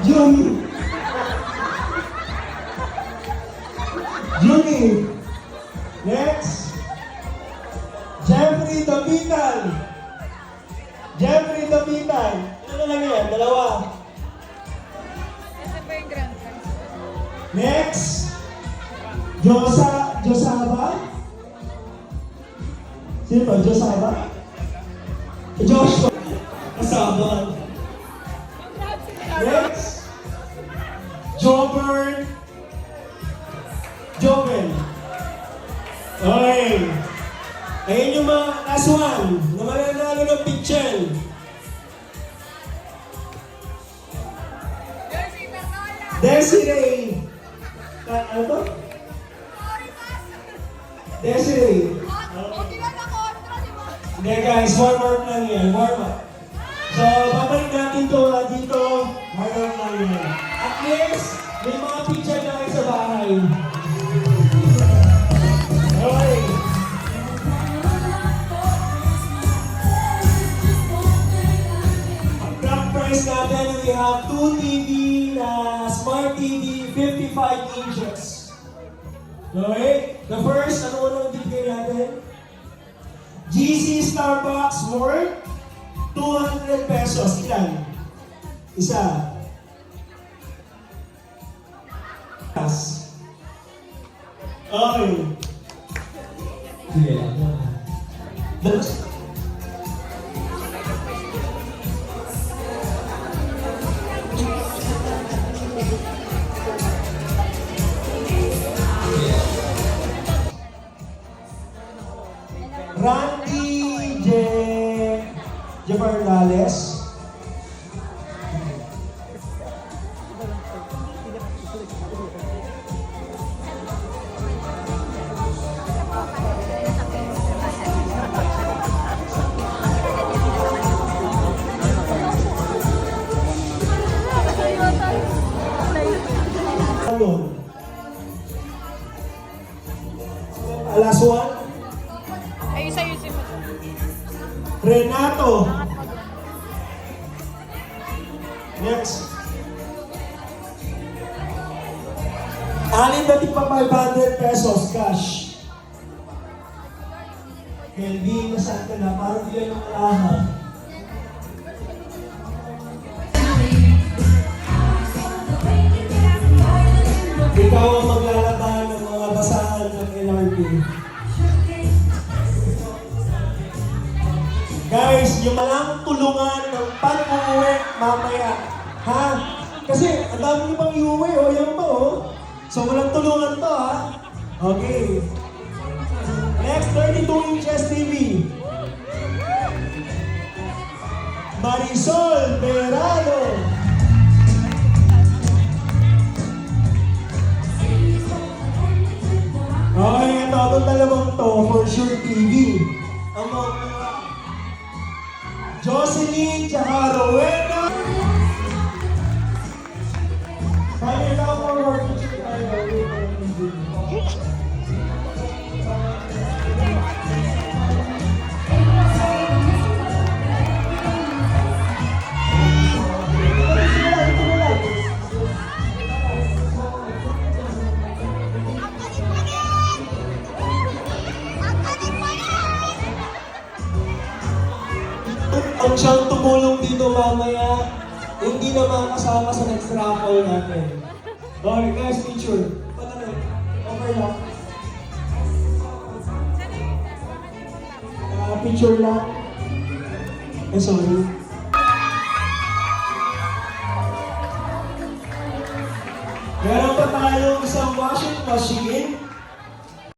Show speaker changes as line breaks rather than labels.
Juni. Juni. Next. Jeffrey Dapitan. Jeffrey Dapitan. Ano lang yan? Dalawa. Next. Josaba. Sino ba? Josaba? Joshua. Kasama. Next. Jobert. Joven. Okay. Ayun yung mga last one na mananalo ng picture. Desiree. Ano to? Desiree. Hindi guys, warm up lang yan. Warm up. So, babalik natin to dito. Warm up lang yan. At least, may mga picture na kayo sa bahay. Okay. Ang top price natin, we have 2 TV na Smart TV, 55 inches. Okay? The first, ano unang bibigay natin? GC Starbucks worth 200 pesos. Ilan? Isa. Okay. Yeah. Randy Jefferales. Last one.
Ay, isa-isa mo.
Renato. Next. Alin dati pa 500 pesos cash. Kelvin, nasaan ka na? Parang di yan ang alaha. Ikaw ang maglalaban ng mga basahan ng LRT. Guys, yung malang tulungan ng pag-uwi mamaya. Ha? Kasi ang dami niyo pang iuwi, o yan pa, o. So walang tulungan to, ha? Okay. Next, 32 inches TV. Marisol Berado. Okay, ito, itong dalawang to, for sure TV. Ang mga Jocelyn tsaka Rowena. Kaya na ako forward to check tayo. Ang siyang tumulong dito mamaya, hindi na makasama sa next raffle natin. Okay, guys, picture. Overlap. Picture lang. Sorry. Meron pa tayong isang washing machine.